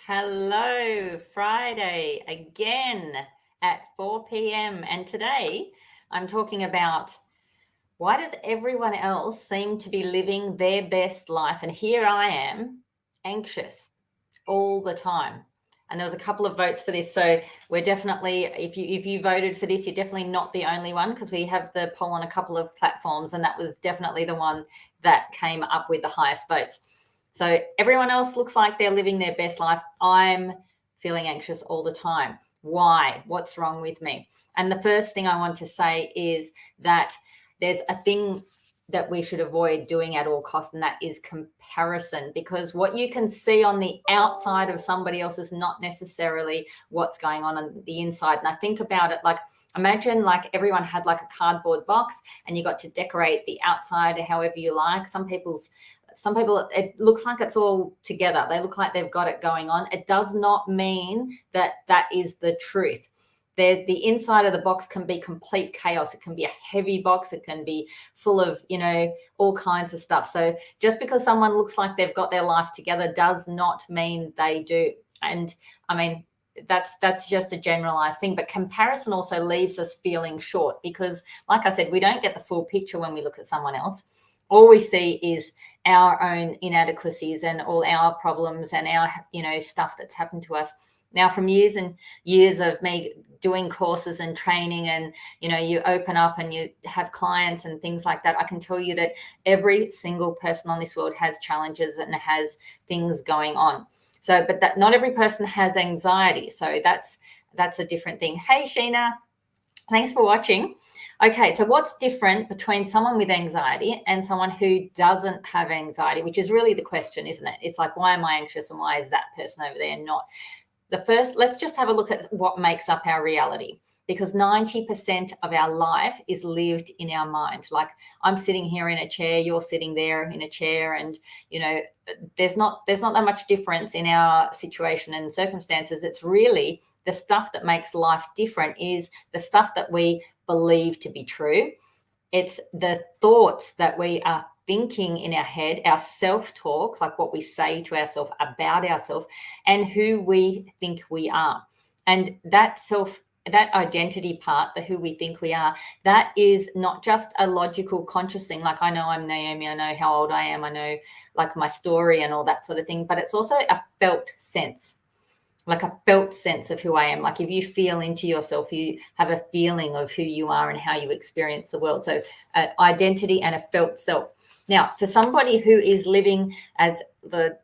Hello, Friday again at 4 p.m. And today I'm talking about why does everyone else seem to be living their best life? And here I am, anxious all the time. And there was a couple of votes for this. So we're definitely, if you voted for this, you're definitely not the only one, because we have the poll on a couple of platforms, and that was definitely the one that came up with the highest votes. So everyone else looks like they're living their best life. I'm feeling anxious all the time. Why? What's wrong with me? And the first thing I want to say is that there's a thing that we should avoid doing at all costs, and that is comparison, because what you can see on the outside of somebody else is not necessarily what's going on the inside. And I think about it like, imagine like everyone had like a cardboard box and you got to decorate the outside however you like. Some people, it looks like it's all together. They look like they've got it going on. It does not mean that that is the truth. The inside of the box can be complete chaos. It can be a heavy box. It can be full of, all kinds of stuff. So just because someone looks like they've got their life together does not mean they do. And I mean, that's just a generalized thing. But comparison also leaves us feeling short, because like I said, we don't get the full picture when we look at someone else. All we see is our own inadequacies and all our problems and our, stuff that's happened to us. Now, from years and years of me doing courses and training, and, you open up and you have clients and things like that, I can tell you that every single person on this world has challenges and has things going on. So, but that not every person has anxiety. So that's a different thing. Hey, Sheena, thanks for watching. Okay, so what's different between someone with anxiety and someone who doesn't have anxiety, which is really the question, isn't it? It's like, why am I anxious and why is that person over there not? Let's just have a look at what makes up our reality, because 90% of our life is lived in our mind. Like, I'm sitting here in a chair, you're sitting there in a chair, and there's not that much difference in our situation and circumstances. It's really the stuff that makes life different is the stuff that we believe to be true. It's the thoughts that we are thinking in our head, our self-talk, like what we say to ourselves about ourselves, and who we think we are. And that identity part, the who we think we are, that is not just a logical, conscious thing. Like, I know I'm Naomi, I know how old I am, I know like my story and all that sort of thing, but it's also a felt sense. Like a felt sense of who I am. Like, if you feel into yourself, you have a feeling of who you are and how you experience the world. So identity and a felt self. Now, for somebody who is living, as the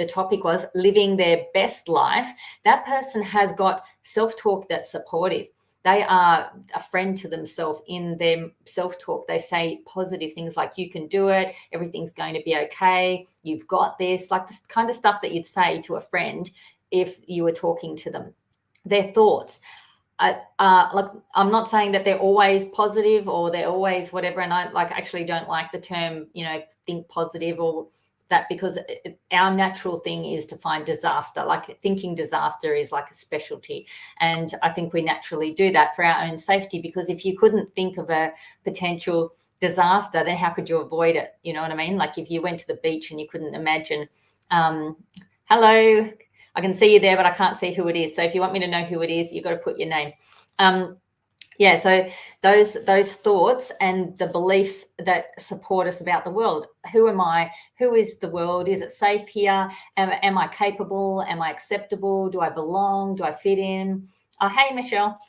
topic was, living their best life, that person has got self-talk that's supportive. They are a friend to themselves in their self-talk. They say positive things like, you can do it, everything's going to be okay, you've got this, like this kind of stuff that you'd say to a friend if you were talking to them. Their thoughts. Like, I'm not saying that they're always positive or they're always whatever, and I actually don't like the term, think positive or that, because our natural thing is to find disaster. Like, thinking disaster is like a specialty, and I think we naturally do that for our own safety, because if you couldn't think of a potential disaster, then how could you avoid it? You know what I mean? Like, if you went to the beach and you couldn't imagine, hello, I can see you there, but I can't see who it is. So if you want me to know who it is, you've got to put your name. So those thoughts and the beliefs that support us about the world. Who am I? Who is the world? Is it safe here? Am I capable? Am I acceptable? Do I belong? Do I fit in? Oh, hey, Michelle.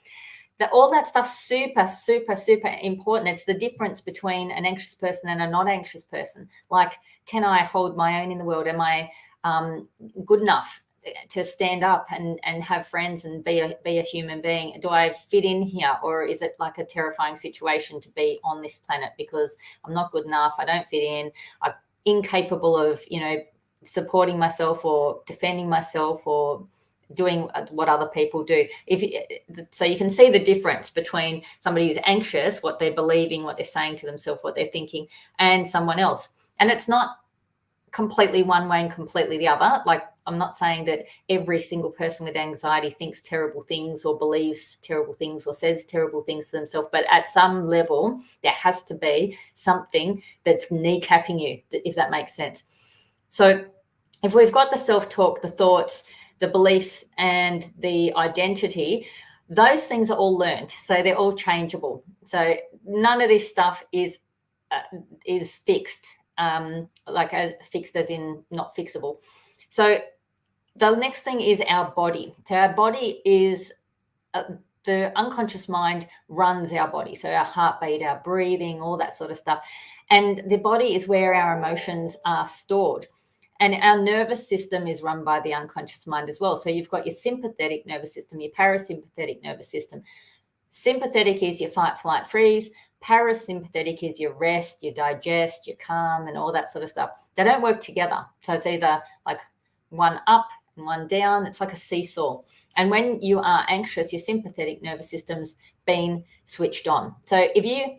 All that stuff's super, super, super important. It's the difference between an anxious person and a not anxious person. Like, can I hold my own in the world? Am I good enough to stand up and have friends and be a human being? Do I fit in here, or is it like a terrifying situation to be on this planet because I'm not good enough, I don't fit in, I'm incapable of supporting myself or defending myself or doing what other people do? So you can see the difference between somebody who's anxious, what they're believing, what they're saying to themselves, what they're thinking, and someone else. And it's not completely one way and completely the other. Like, I'm not saying that every single person with anxiety thinks terrible things or believes terrible things or says terrible things to themselves, but at some level there has to be something that's kneecapping you, if that makes sense. So if we've got the self-talk, the thoughts, the beliefs and the identity, those things are all learned. So they're all changeable. So none of this stuff is fixed, fixed as in not fixable. So the next thing is our body. So our body is the unconscious mind runs our body. So our heartbeat, our breathing, all that sort of stuff. And the body is where our emotions are stored. And our nervous system is run by the unconscious mind as well. So you've got your sympathetic nervous system, your parasympathetic nervous system. Sympathetic is your fight, flight, freeze. Parasympathetic is your rest, your digest, your calm, and all that sort of stuff. They don't work together. So it's either like one up and one down. It's like a seesaw. And when you are anxious, your sympathetic nervous system's been switched on. So if you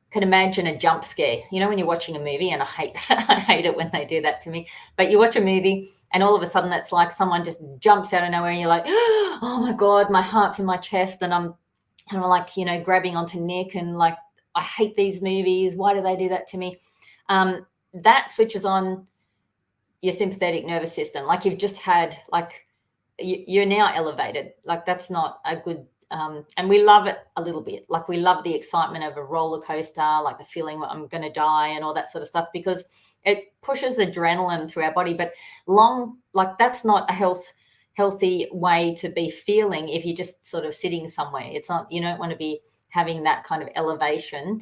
can imagine a jump scare, you know, when you're watching a movie, and I hate that. I hate it when they do that to me. But you watch a movie and all of a sudden it's like someone just jumps out of nowhere and you're like, oh my God, my heart's in my chest. And I'm like, you know, grabbing onto Nick and like, I hate these movies. Why do they do that to me? That switches on your sympathetic nervous system. Like you've just had, like, you're now elevated. Like that's not a good, and we love it a little bit. Like we love the excitement of a roller coaster, like the feeling I'm going to die and all that sort of stuff, because it pushes adrenaline through our body. But like that's not a healthy way to be feeling if you're just sort of sitting somewhere. It's not, you don't want to be having that kind of elevation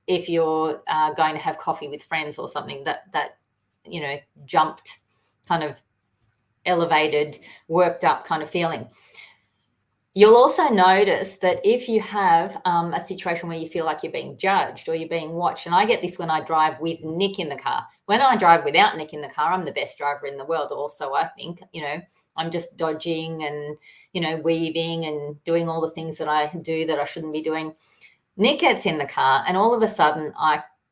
if you're going to have coffee with friends or something, that you know, jumped, kind of elevated, worked up kind of feeling. You'll also notice that if you have a situation where you feel like you're being judged or you're being watched, and I get this when I drive with Nick in the car. When I drive without Nick in the car, I'm the best driver in the world also, I think. You know, I'm just dodging and, you know, weaving and doing all the things that I do that I shouldn't be doing. Nick gets in the car and all of a sudden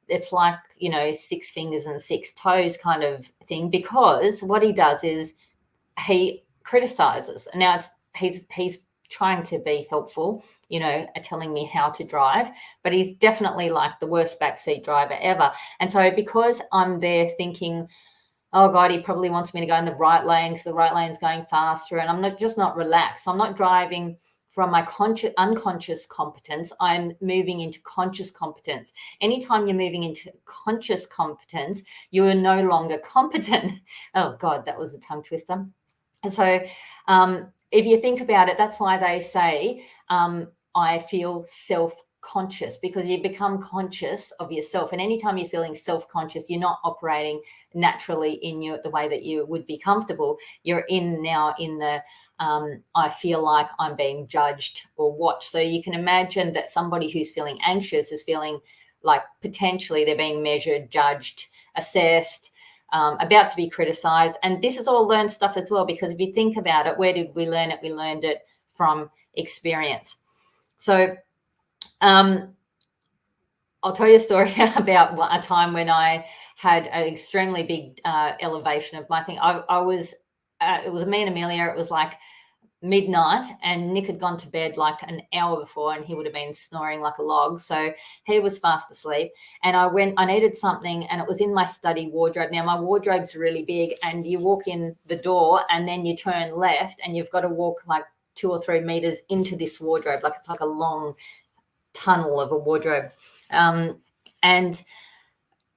it's like, you know, 6 fingers and 6 toes kind of thing, because what he does is he criticizes. Now he's trying to be helpful, you know, telling me how to drive, but he's definitely like the worst backseat driver ever. And so because I'm there thinking, oh God, he probably wants me to go in the right lane because the right lane's going faster, and I'm not relaxed. So I'm not driving from my unconscious competence. I'm moving into conscious competence. Anytime you're moving into conscious competence, you are no longer competent. Oh God, that was a tongue twister. And so if you think about it, that's why they say, I feel self-conscious, because you become conscious of yourself. And anytime you're feeling self-conscious, you're not operating naturally in the way that you would be comfortable. You're now in the I feel like I'm being judged or watched. So you can imagine that somebody who's feeling anxious is feeling like potentially they're being measured, judged, assessed, about to be criticized. And this is all learned stuff as well, because if you think about it, where did we learn it? We learned it from experience. So I'll tell you a story about a time when I had an extremely big elevation of my thing. I was, it was me and Amelia. It was like midnight, and Nick had gone to bed like an hour before, and he would have been snoring like a log. So he was fast asleep, and I needed something, and it was in my study wardrobe. Now my wardrobe's really big, and you walk in the door and then you turn left, and you've got to walk like 2 or 3 meters into this wardrobe. Like it's like a long tunnel of a wardrobe. And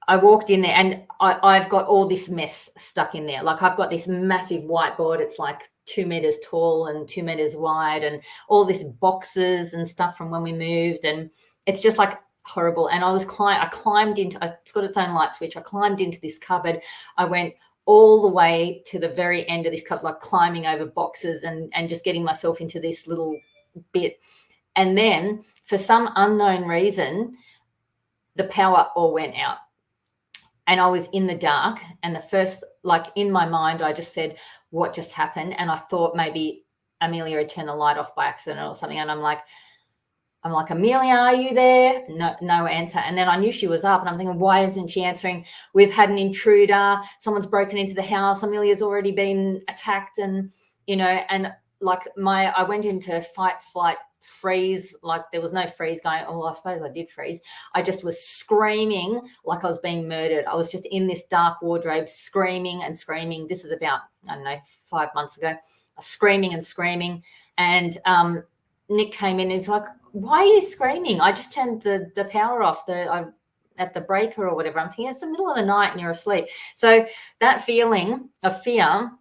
I walked in there, and I've got all this mess stuck in there. Like I've got this massive whiteboard. It's like 2 meters tall and 2 meters wide, and all this boxes and stuff from when we moved. And it's just like horrible. And I climbed into, it's got its own light switch. I climbed into this cupboard. I went all the way to the very end of this cupboard, like climbing over boxes and just getting myself into this little bit. And then for some unknown reason, the power all went out. And I was in the dark, and the first, like in my mind, I just said, what just happened? And I thought maybe Amelia had turned the light off by accident or something. And I'm like, Amelia, are you there? No answer. And then I knew she was up, and I'm thinking, why isn't she answering? We've had an intruder. Someone's broken into the house. Amelia's already been attacked. And, you know, and like I went into fight, flight, freeze. Like there was no freeze going. Oh, well, I suppose I did freeze. I just was screaming like I was being murdered. I was just in this dark wardrobe screaming and screaming. This is about, I don't know, 5 months ago. screaming and screaming. And Nick came in and he's like, why are you screaming? I just turned the power off at the breaker or whatever. I'm thinking it's the middle of the night and you're asleep. So that feeling of fear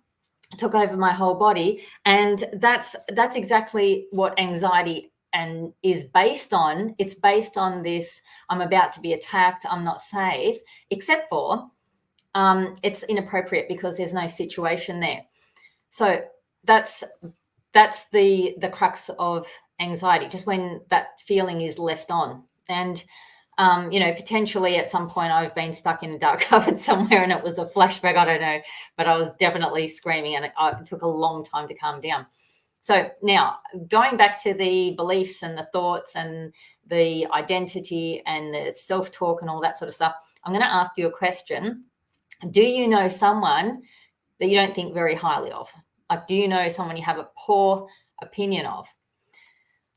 took over my whole body. And that's exactly what anxiety and is based on. It's based on this, I'm about to be attacked, I'm not safe, except for it's inappropriate because there's no situation there. So that's the crux of anxiety, just when that feeling is left on. And potentially at some point I've been stuck in a dark cupboard somewhere and it was a flashback, I don't know, but I was definitely screaming and it took a long time to calm down. So now going back to the beliefs and the thoughts and the identity and the self-talk and all that sort of stuff, I'm going to ask you a question. Do you know someone that you don't think very highly of? Like, do you know someone you have a poor opinion of?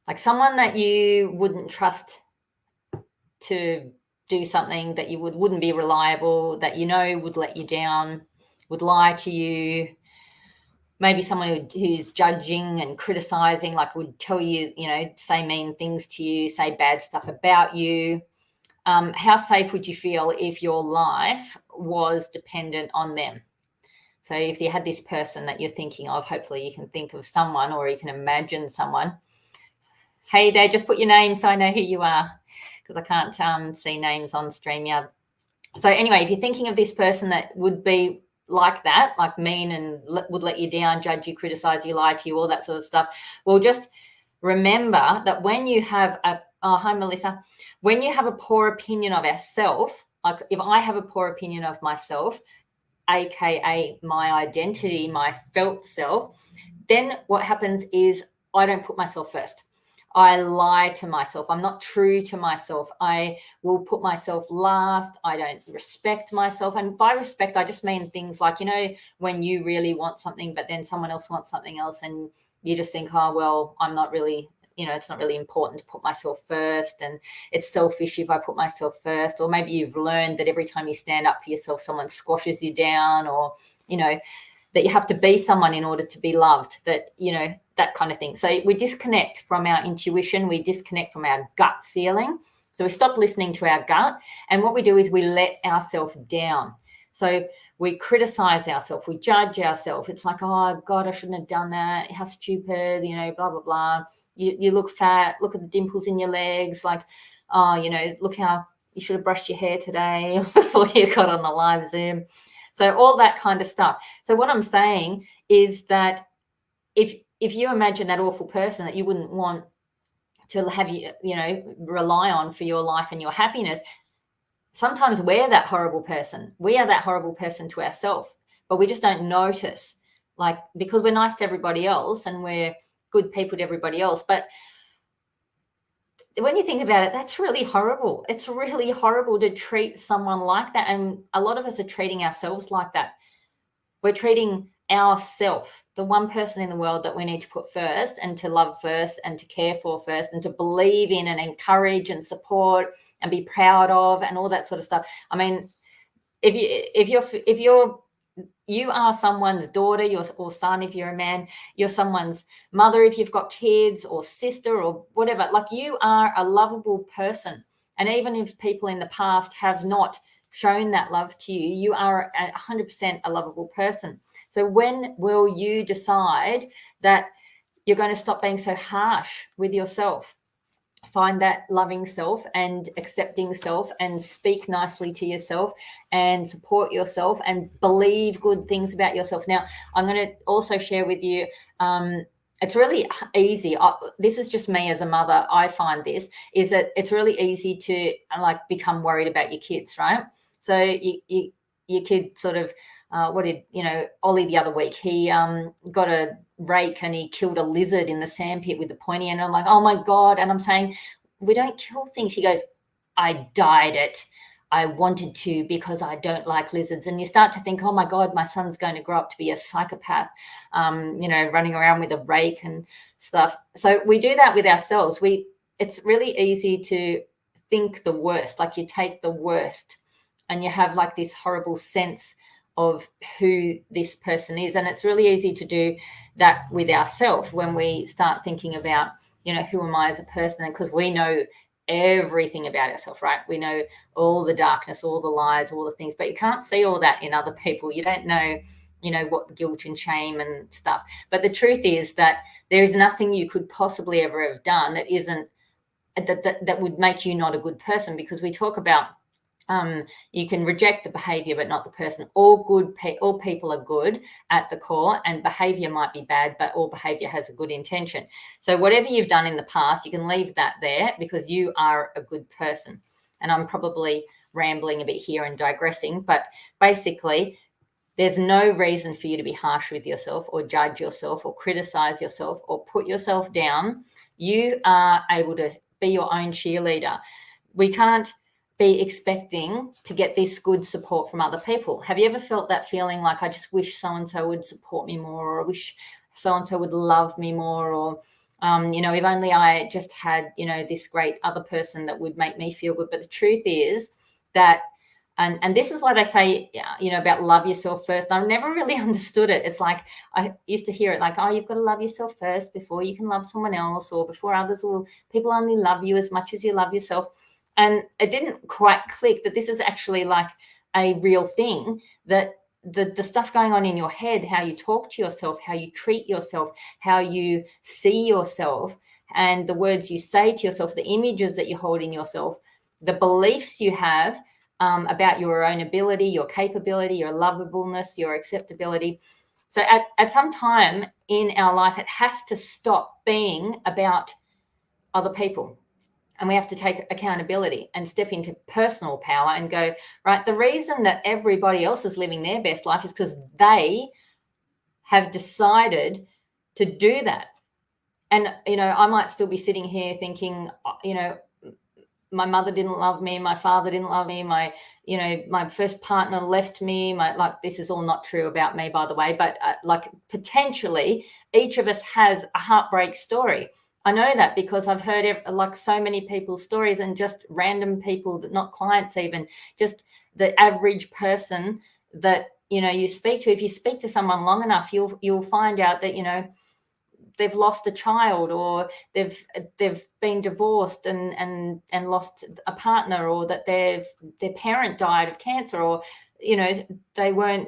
Like someone that you wouldn't trust to do something, that you wouldn't be reliable, that would let you down, would lie to you, maybe someone who's judging and criticizing, like would tell you, say mean things to you, say bad stuff about you. How safe would you feel if your life was dependent on them? So if you had this person that you're thinking of, hopefully you can think of someone or you can imagine someone. Hey there, just put your name so I know who you are, because I can't see names on StreamYard. So anyway, if you're thinking of this person that would be like that, like mean and would let you down, judge you, criticize you, lie to you, all that sort of stuff, well, just remember that when you have hi Melissa, when you have a poor opinion of ourselves, like if I have a poor opinion of myself, aka my identity, my felt self, then what happens is I don't put myself first. I lie to myself. I'm not true to myself. I will put myself last. I don't respect myself. And by respect, I just mean things like, when you really want something, but then someone else wants something else and you just think, oh, well, I'm not really, it's not really important to put myself first. And it's selfish if I put myself first. Or maybe you've learned that every time you stand up for yourself, someone squashes you down, or, that you have to be someone in order to be loved, that, that kind of thing. So we disconnect from our intuition. We disconnect from our gut feeling. So we stop listening to our gut. And what we do is we let ourselves down. So we criticize ourselves. We judge ourselves. It's like, oh, God, I shouldn't have done that. How stupid, blah, blah, blah. You look fat. Look at the dimples in your legs. Like, oh, look how you should have brushed your hair today before you got on the live Zoom. So all that kind of stuff. So what I'm saying is that if you imagine that awful person that you wouldn't want to have rely on for your life and your happiness, sometimes we're that horrible person. We are that horrible person to ourselves, but we just don't notice, like, because we're nice to everybody else and we're good people to everybody else. But when you think about it, that's really horrible. It's really horrible to treat someone like that. And a lot of us are treating ourselves like that. We're treating ourselves, the one person in the world that we need to put first and to love first and to care for first and to believe in and encourage and support and be proud of and all that sort of stuff. I mean, if you are someone's daughter or son, if you're a man, you're someone's mother, if you've got kids, or sister or whatever, like, you are a lovable person. And even if people in the past have not shown that love to you, you are 100% a lovable person. So when will you decide that you're going to stop being so harsh with yourself? Find that loving self and accepting self and speak nicely to yourself and support yourself and believe good things about yourself. Now, I'm going to also share with you, it's really easy. This is just me as a mother. I find this is that it's really easy to become worried about your kids, right? So your kid sort of, Ollie the other week, he got a rake and he killed a lizard in the sandpit with the pointy end. I'm like, oh my God. And I'm saying, we don't kill things. He goes, I dyed it. I wanted to because I don't like lizards. And you start to think, oh my God, my son's going to grow up to be a psychopath, running around with a rake and stuff. So we do that with ourselves. It's really easy to think the worst, like you take the worst and you have like this horrible sense of who this person is. And it's really easy to do that with ourselves when we start thinking about, who am I as a person? And because we know everything about ourselves, right? We know all the darkness, all the lies, all the things, but you can't see all that in other people. You don't know, what guilt and shame and stuff. But the truth is that there is nothing you could possibly ever have done that isn't that would make you not a good person, because we talk about you can reject the behavior but not the person. All people are good at the core, and behavior might be bad, but all behavior has a good intention. So whatever you've done in the past, you can leave that there, because you are a good person. And I'm probably rambling a bit here and digressing, but basically there's no reason for you to be harsh with yourself or judge yourself or criticize yourself or put yourself down. You are able to be your own cheerleader. We can't be expecting to get this good support from other people. Have you ever felt that feeling like, I just wish so-and-so would support me more, or I wish so-and-so would love me more, or, if only I just had, this great other person that would make me feel good. But the truth is that, and this is why they say, about love yourself first. I've never really understood it. It's like, I used to hear it like, oh, you've got to love yourself first before you can love someone else, or before people only love you as much as you love yourself. And it didn't quite click that this is actually like a real thing, that the stuff going on in your head, how you talk to yourself, how you treat yourself, how you see yourself, and the words you say to yourself, the images that you hold in yourself, the beliefs you have about your own ability, your capability, your lovableness, your acceptability. So at some time in our life, it has to stop being about other people. And we have to take accountability and step into personal power and go, right, the reason that everybody else is living their best life is because they have decided to do that. And, I might still be sitting here thinking, my mother didn't love me, my father didn't love me, my first partner left me, this is all not true about me, by the way, but potentially each of us has a heartbreak story. I know that because I've heard so many people's stories, and just random people, that not clients even, just the average person that, you speak to. If you speak to someone long enough, you'll find out that, they've lost a child, or they've been divorced and lost a partner, or that their parent died of cancer, or, they weren't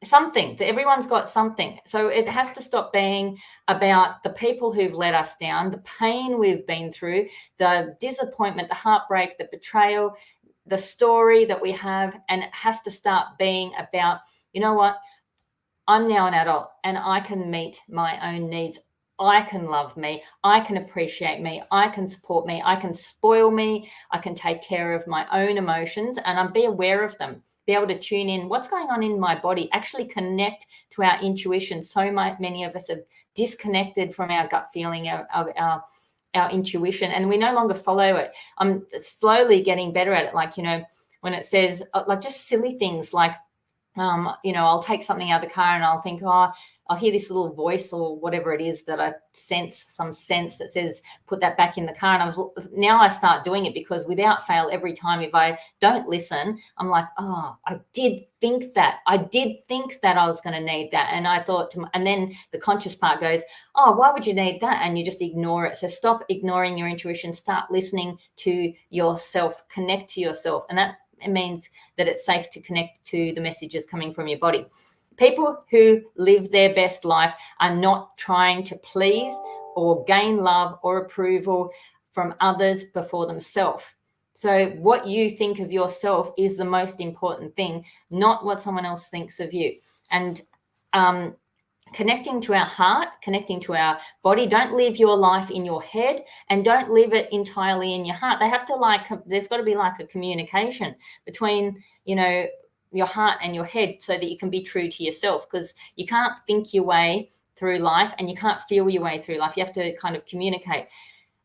something. Everyone's got something. So it has to stop being about the people who've let us down, the pain we've been through, the disappointment, the heartbreak, the betrayal, the story that we have. And it has to start being about, you know what, I'm now an adult and I can meet my own needs. I can love me. I can appreciate me. I can support me. I can spoil me. I can take care of my own emotions, and I'll be aware of them. Be able to tune in what's going on in my body, actually connect to our intuition. So many of us have disconnected from our gut feeling, of our intuition, and we no longer follow it. I'm slowly getting better at it. When it says just silly things like, I'll take something out of the car and I'll think, I'll hear this little voice or whatever it is that I sense, some sense that says, put that back in the car. And now I start doing it, because without fail, every time, if I don't listen, I'm like, I did think that. I did think that I was going to need that. And I thought, and then the conscious part goes, why would you need that? And you just ignore it. So stop ignoring your intuition, start listening to yourself, connect to yourself. And that means that it's safe to connect to the messages coming from your body. People who live their best life are not trying to please or gain love or approval from others before themselves. So what you think of yourself is the most important thing, not what someone else thinks of you. And connecting to our heart, connecting to our body. Don't live your life in your head, and don't live it entirely in your heart. They have to there's got to be a communication between, your heart and your head, so that you can be true to yourself, because you can't think your way through life and you can't feel your way through life. You have to kind of communicate.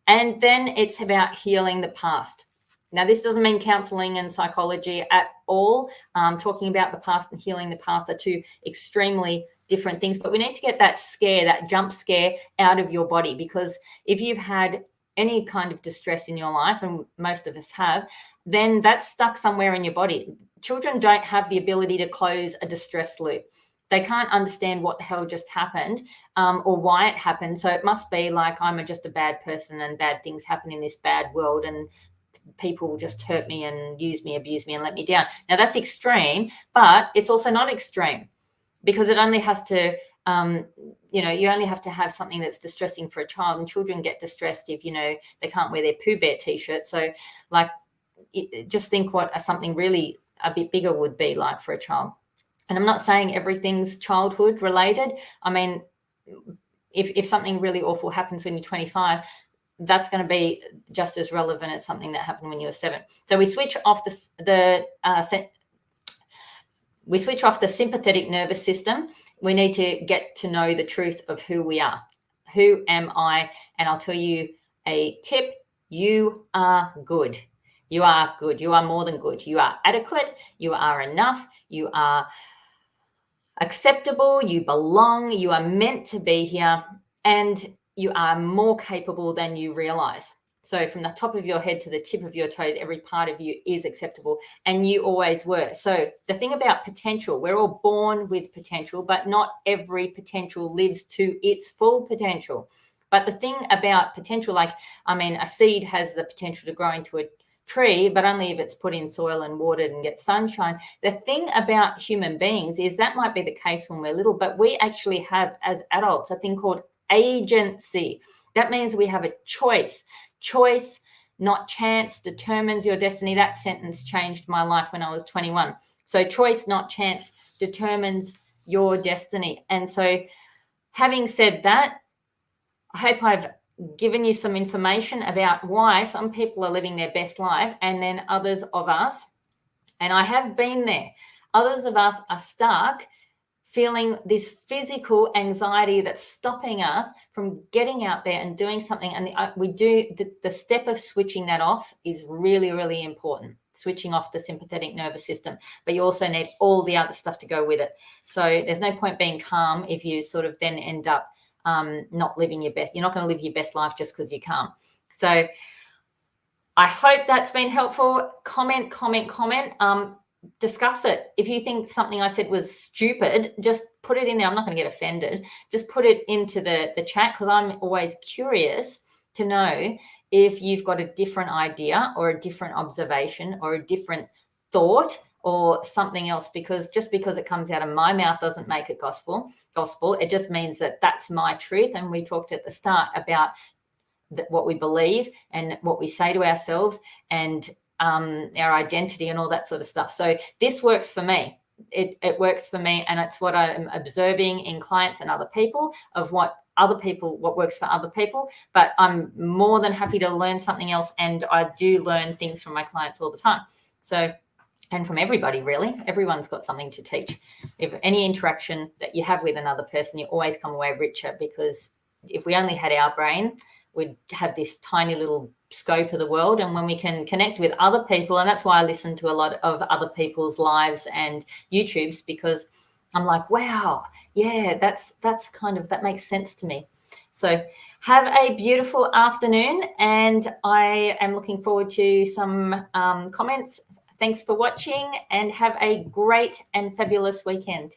And then it's about healing the past. Now, this doesn't mean counseling and psychology at all. Talking about the past and healing the past are two extremely different things, but we need to get that scare, that jump scare out of your body, because if you've had any kind of distress in your life, and most of us have, then that's stuck somewhere in your body. children don't have the ability to close a distress loop. They can't understand what the hell just happened, or why it happened. So it must be like I'm just a bad person and bad things happen in this bad world and people just hurt me and use me, abuse me and let me down. Now that's extreme, but it's also not extreme, because it only has to, you only have to have something that's distressing for a child, and children get distressed if, they can't wear their Pooh Bear t-shirt. So like, just think what something really a bit bigger would be like for a child. And I'm not saying everything's childhood related. I mean, if something really awful happens when you're 25, that's going to be just as relevant as something that happened when you were 7. So we switch off the sympathetic nervous system. We need to get to know the truth of who we are. Who am I? And I'll tell you a tip. You are good. You are good. You are more than good. You are adequate. You are enough. You are acceptable. You belong. You are meant to be here. And you are more capable than you realize. So from the top of your head to the tip of your toes, every part of you is acceptable, and you always were. So the thing about potential, we're all born with potential, but not every potential lives to its full potential. But the thing about potential, a seed has the potential to grow into a tree, but only if it's put in soil and watered and gets sunshine. The thing about human beings is that might be the case when we're little, but we actually have, as adults, a thing called agency. That means we have a choice. Choice, not chance, determines your destiny. That sentence changed my life when I was 21. So choice, not chance, determines your destiny. And so having said that, I hope I've given you some information about why some people are living their best life, and then others of us, and I have been there, others of us are stuck feeling this physical anxiety that's stopping us from getting out there and doing something. And the step of switching that off is really, really important, switching off the sympathetic nervous system. But you also need all the other stuff to go with it. So there's no point being calm if you sort of then end up not living your best. You're not going to live your best life just because you can't. So I hope that's been helpful. Comment. Discuss it. If you think something I said was stupid, just put it in there. I'm not going to get offended. Just put it into the chat, because I'm always curious to know if you've got a different idea or a different observation or a different thought or something else, because just because it comes out of my mouth doesn't make it gospel. It just means that that's my truth. And we talked at the start about what we believe and what we say to ourselves and our identity and all that sort of stuff. So this works for me. It works for me, and it's what I'm observing in clients and other people, of what works for other people. But I'm more than happy to learn something else, and I do learn things from my clients all the time. So, and from everybody, really. Everyone's got something to teach. If any interaction that you have with another person, you always come away richer, because if we only had our brain, we'd have this tiny little scope of the world. And when we can connect with other people, and that's why I listen to a lot of other people's lives and YouTubes, because I'm like, wow, yeah, that's that makes sense to me. So have a beautiful afternoon, and I am looking forward to some comments. Thanks for watching, and have a great and fabulous weekend.